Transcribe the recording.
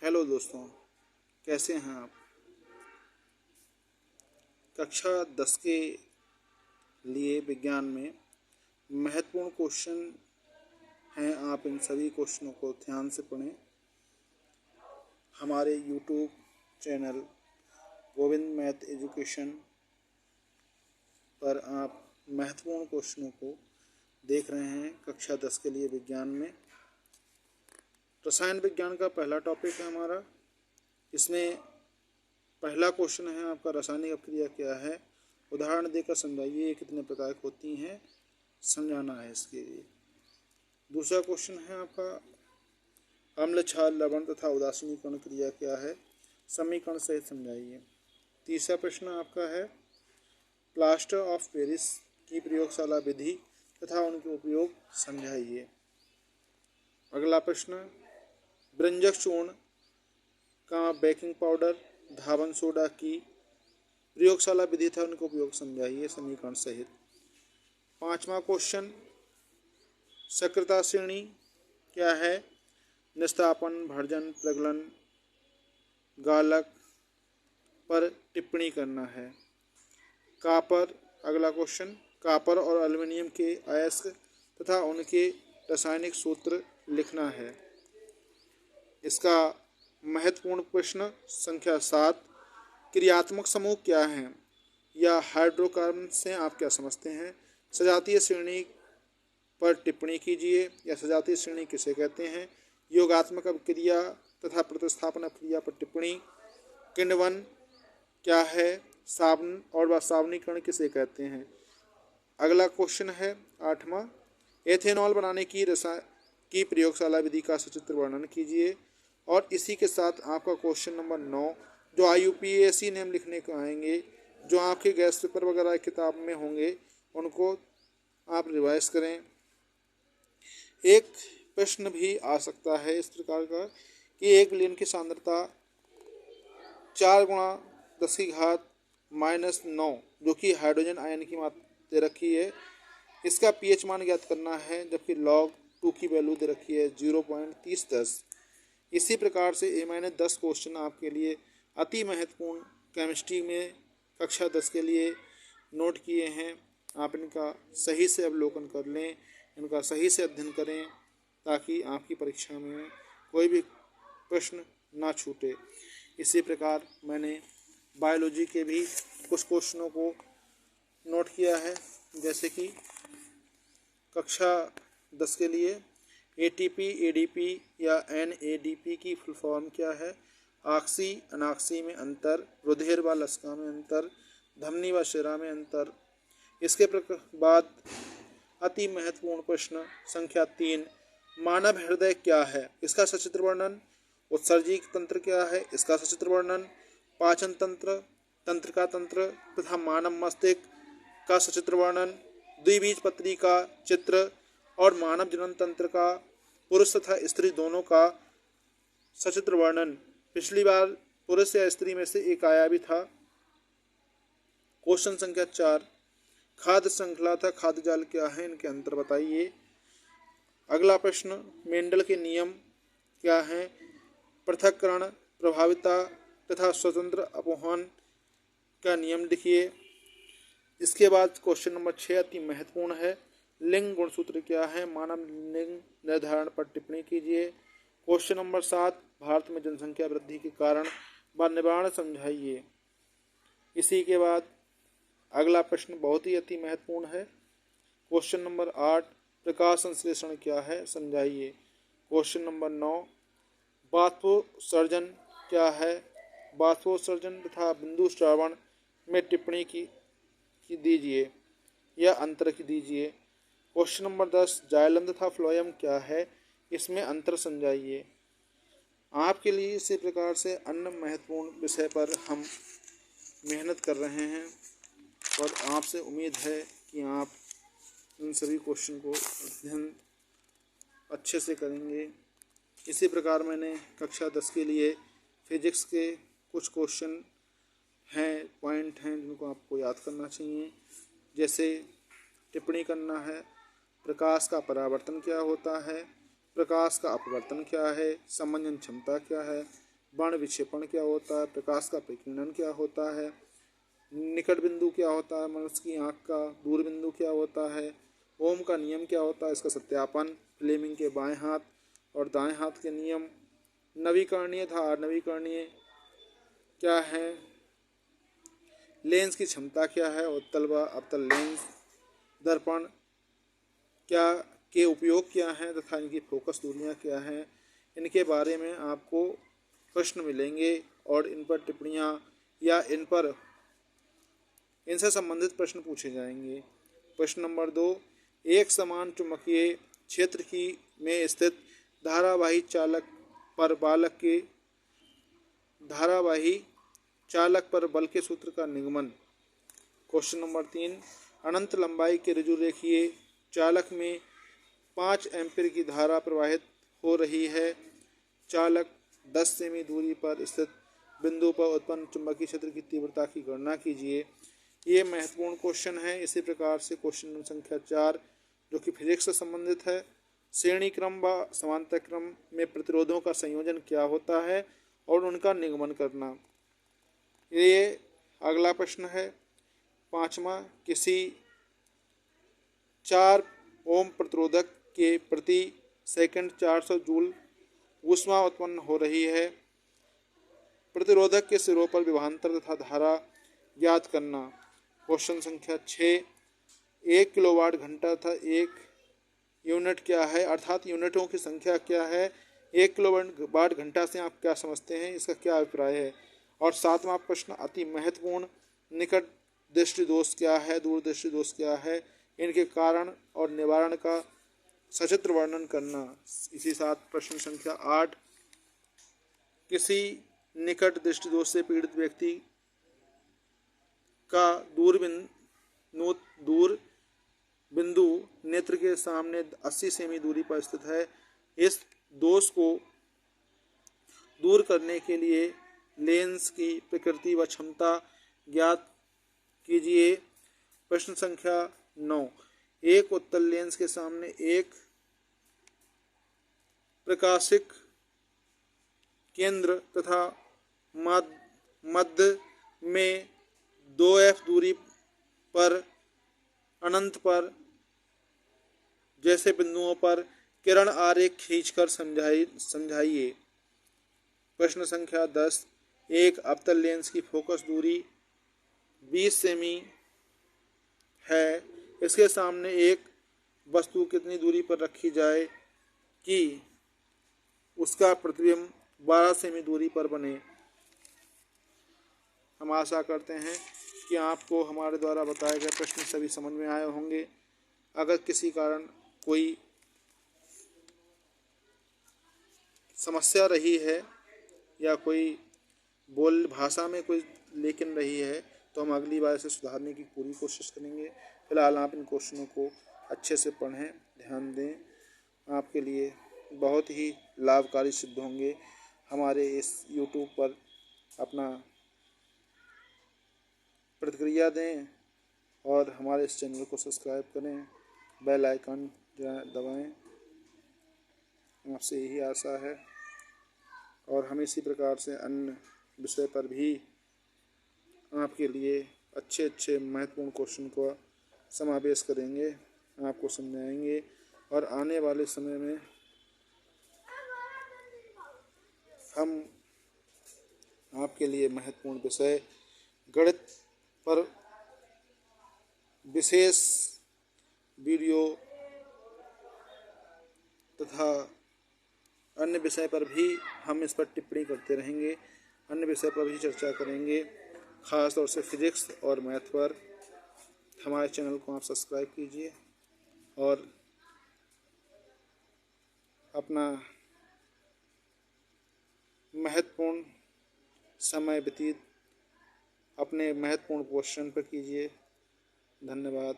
Hello दोस्तों, कैसे हैं आप। कक्षा 10 के लिए विज्ञान में महत्वपूर्ण क्वेश्चन हैं। आप इन सभी क्वेश्चनों को ध्यान से पढ़ें। हमारे YouTube channel Govind math education पर आप महत्वपूर्ण क्वेश्चनों को देख रहे हैं। कक्षा 10 के लिए विज्ञान में रसायन विज्ञान का पहला टॉपिक है हमारा। इसमें पहला क्वेश्चन है आपका, रासायनिक अभिक्रिया क्या है, उदाहरण देकर समझाइए। ये कितने प्रकार की होती हैं, समझाना है इसके लिए। दूसरा क्वेश्चन है आपका, अम्ल क्षार लवण तथा उदासीनीकरण क्रिया क्या है, समीकरण सहित समझाइए। तीसरा प्रश्न आपका है, प्लास्टर ऑफ पेरिस की प्रयोगशाला विधि तथा उनके उपयोग समझाइए। अगला प्रश्न, ब्रंजक चूर्ण का बेकिंग पाउडर धावन सोडा की प्रयोगशाला विधि था उनका उपयोग समझाइए समीकरण सहित। पांचवा क्वेश्चन, सक्रियता श्रेणी क्या है, निस्तापन, भर्जन, प्रगलन, गालक पर टिप्पणी करना है। कापर, अगला क्वेश्चन, कापर और एल्युमिनियम के अयस्क तथा उनके रासायनिक सूत्र लिखना है। इसका महत्वपूर्ण प्रश्न संख्या 7, क्रियात्मक समूह क्या है या हाइड्रोकार्बन से आप क्या समझते हैं। सजातीय श्रेणी पर टिप्पणी कीजिए या सजातीय श्रेणी किसे कहते हैं। योगात्मक अभिक्रिया तथा प्रतिस्थापन अभिक्रिया पर टिप्पणी। किण्वन क्या है, सावन और सावनीकरण किसे कहते हैं। अगला क्वेश्चन है 8वां, एथेनॉल बनाने की प्रयोगशाला विधि का सचित्र वर्णन कीजिए। और इसी के साथ आपका क्वेश्चन नंबर 9, जो IUPAC नेम लिखने को आएंगे, जो आपके गैस पेपर वगैरह किताब में होंगे, उनको आप रिवाइज करें। एक प्रश्न भी आ सकता है इस प्रकार का कि 1 विलयन की सांद्रता 4 × 10⁻⁻9 जो कि हाइड्रोजन आयन की मात्रा दे रखी है, इसका pH मान ज्ञात करना है, जबकि log 2 की वैल्यू दे रखी है 0.3010। इसी प्रकार से A-10 क्वेश्चन आपके लिए अति महत्वपूर्ण केमिस्ट्री में कक्षा 10 के लिए नोट किए हैं। आप इनका सही से अवलोकन कर लें, इनका सही से अध्ययन करें, ताकि आपकी परीक्षा में कोई भी प्रश्न ना छूटे। इसी प्रकार मैंने बायोलॉजी के भी कुछ क्वेश्चनों को नोट किया है, जैसे कि कक्षा 10 के लिए ATP, ADP या NADP की फुल फॉर्म क्या है, ऑक्सी अनाक्सी में अंतर, रुधिर व लसिका में अंतर, धमनी व शिरा में अंतर। इसके बाद अति महत्वपूर्ण प्रश्न संख्या 3, मानव हृदय क्या है, इसका सचित्र वर्णन। उत्सर्जी तंत्र क्या है, इसका सचित्र वर्णन। पाचन तंत्र, तंत्रिका तंत्र तथा मानव मस्तिष्क का सचित्र वर्णन। द्विबीजपत्री का चित्र और मानव जनन तंत्र का पुरुष तथा स्त्री दोनों का सचित्र वर्णन। पिछली बार पुरुष या स्त्री में से एक आया भी था। क्वेश्चन संख्या 4, खाद्य श्रृंखला तथा खाद्य जाल क्या है, इनके अंतर बताइए। अगला प्रश्न, मेंडल के नियम क्या हैं, पृथक्करण, प्रभाविता तथा स्वतंत्र अपवहन का नियम लिखिए। इसके बाद क्वेश्चन नंबर 6 अति महत्वपूर्ण है, लिंग गुणसूत्र क्या है, मानव लिंग निर्धारण पर टिप्पणी कीजिए। क्वेश्चन नंबर 7, भारत में जनसंख्या वृद्धि के कारण व निवारण समझाइए। इसी के बाद अगला प्रश्न बहुत ही अति महत्वपूर्ण है, क्वेश्चन नंबर 8, प्रकाश संश्लेषण क्या है, समझाइए। क्वेश्चन नंबर 9, बाष्पोत्सर्जन क्या है, बाष्पोत्सर्जन तथा बिंदु श्रावण में टिप्पणी की दीजिए या अंतर की दीजिए। क्वेश्चन नंबर 10, जाइलम तथा फ्लोएम क्या है, इसमें अंतर समझाइए। आपके लिए इसी प्रकार से अन्य महत्वपूर्ण विषय पर हम मेहनत कर रहे हैं और आपसे उम्मीद है कि आप इन सभी क्वेश्चन को अध्ययन अच्छे से करेंगे। इसी प्रकार मैंने कक्षा 10 के लिए फिजिक्स के कुछ क्वेश्चन हैं, पॉइंट हैं, जिनको आपको याद करना चाहिए। जैसे टिप्पणी करना है, प्रकाश का परावर्तन क्या होता है, प्रकाश का अपवर्तन क्या है, समंजन क्षमता क्या है, बाण विक्षेपण क्या होता है, प्रकाश का प्रकीर्णन क्या होता है, निकट बिंदु क्या होता है मनुष्य की आँख का, दूर बिंदु क्या होता है, ओम का नियम क्या होता है, इसका सत्यापन, फ्लेमिंग के बाएं हाथ और दाएं हाथ के नियम, नवीकरणीय धार नवीकरणीय क्या है, लेंस की क्षमता क्या है, उत्तल व अवतल लेंस, दर्पण क्या के उपयोग क्या हैं तथा इनकी फोकस दूरियां क्या हैं, इनके बारे में आपको प्रश्न मिलेंगे और इन पर टिप्पणियां या इनसे संबंधित प्रश्न पूछे जाएंगे। प्रश्न नंबर 2, एक समान चुंबकीय क्षेत्र की में स्थित धारावाही चालक पर बल के सूत्र का निगमन। क्वेश्चन नंबर 3, अनंत लंबाई के ऋजु रेखीय चालक में 5 एम्पीयर की धारा प्रवाहित हो रही है। चालक 10 सेमी दूरी पर स्थित बिंदु पर उत्पन्न चुंबकीय क्षेत्र की तीव्रता की गणना कीजिए। ये महत्वपूर्ण क्वेश्चन है। इसी प्रकार से क्वेश्चन संख्या 4 जो कि फिजिक्स से संबंधित है, श्रेणी क्रम व समांतर क्रम में प्रतिरोधों का संयोजन क्या होता है और उनका निगमन करना। ये अगला प्रश्न है। 5वां, किसी 4 ओम प्रतिरोधक के प्रति सेकंड 400 जूल ऊष्मा उत्पन्न हो रही है। प्रतिरोधक के सिरों पर विभवांतर तथा धारा ज्ञात करना। क्वेश्चन संख्या 6, 1 किलोवाट घंटा तथा 1 यूनिट क्या है, अर्थात यूनिटों की संख्या क्या है। 1 किलोवाट घंटा से आप क्या समझते हैं, इसका क्या अभिप्राय है। और 7वां प्रश्न अति महत्वपूर्ण, निकट दृष्टि दोष क्या है, दूर दृष्टि दोष क्या है, इनके कारण और निवारण का सचित्र वर्णन करना। इसी साथ प्रश्न संख्या 8, किसी निकट दृष्टि दोष से पीड़ित व्यक्ति का दूर बिंदु नेत्र के सामने 80 सेमी दूरी पर स्थित है। इस दोष को दूर करने के लिए लेंस की प्रकृति व क्षमता ज्ञात कीजिए। प्रश्न संख्या 9, एक उत्तल लेंस के सामने एक प्रकाशिक केंद्र तथा मध्य में 2f दूरी पर अनंत पर जैसे बिंदुओं पर किरण आरेख खींचकर समझाइए। प्रश्न संख्या 10, एक अवतल लेंस की फोकस दूरी 20 सेमी है। इसके सामने एक वस्तु कितनी दूरी पर रखी जाए कि उसका प्रतिबिंब 12 सेमी दूरी पर बने। हम आशा करते हैं कि आपको हमारे द्वारा बताए गए प्रश्न सभी समझ में आए होंगे। अगर किसी कारण कोई समस्या रही है या कोई बोल भाषा में कोई लेकिन रही है तो हम अगली बार इसे सुधारने की पूरी कोशिश करेंगे। फिलहाल आप इन क्वेश्चनों को अच्छे से पढ़ें, ध्यान दें, आपके लिए बहुत ही लाभकारी सिद्ध होंगे। हमारे इस YouTube पर अपना प्रतिक्रिया दें और हमारे इस चैनल को सब्सक्राइब करें, बेल आइकन दबाएं। आपसे यही आशा है और हम इसी प्रकार से अन्य विषय पर भी आपके लिए अच्छे महत्वपूर्ण क्वेश्चन को समावेश करेंगे, आपको समझाएंगे और आने वाले समय में हम आपके लिए महत्वपूर्ण विषय गणित पर विशेष वीडियो तथा अन्य विषय पर भी हम इस पर टिप्पणी करते रहेंगे, अन्य विषय पर भी चर्चा करेंगे, ख़ास तौर से फिजिक्स और मैथ पर। हमारे चैनल को आप सब्सक्राइब कीजिए और अपना महत्वपूर्ण समय व्यतीत अपने महत्वपूर्ण क्वेश्चन पर कीजिए। धन्यवाद।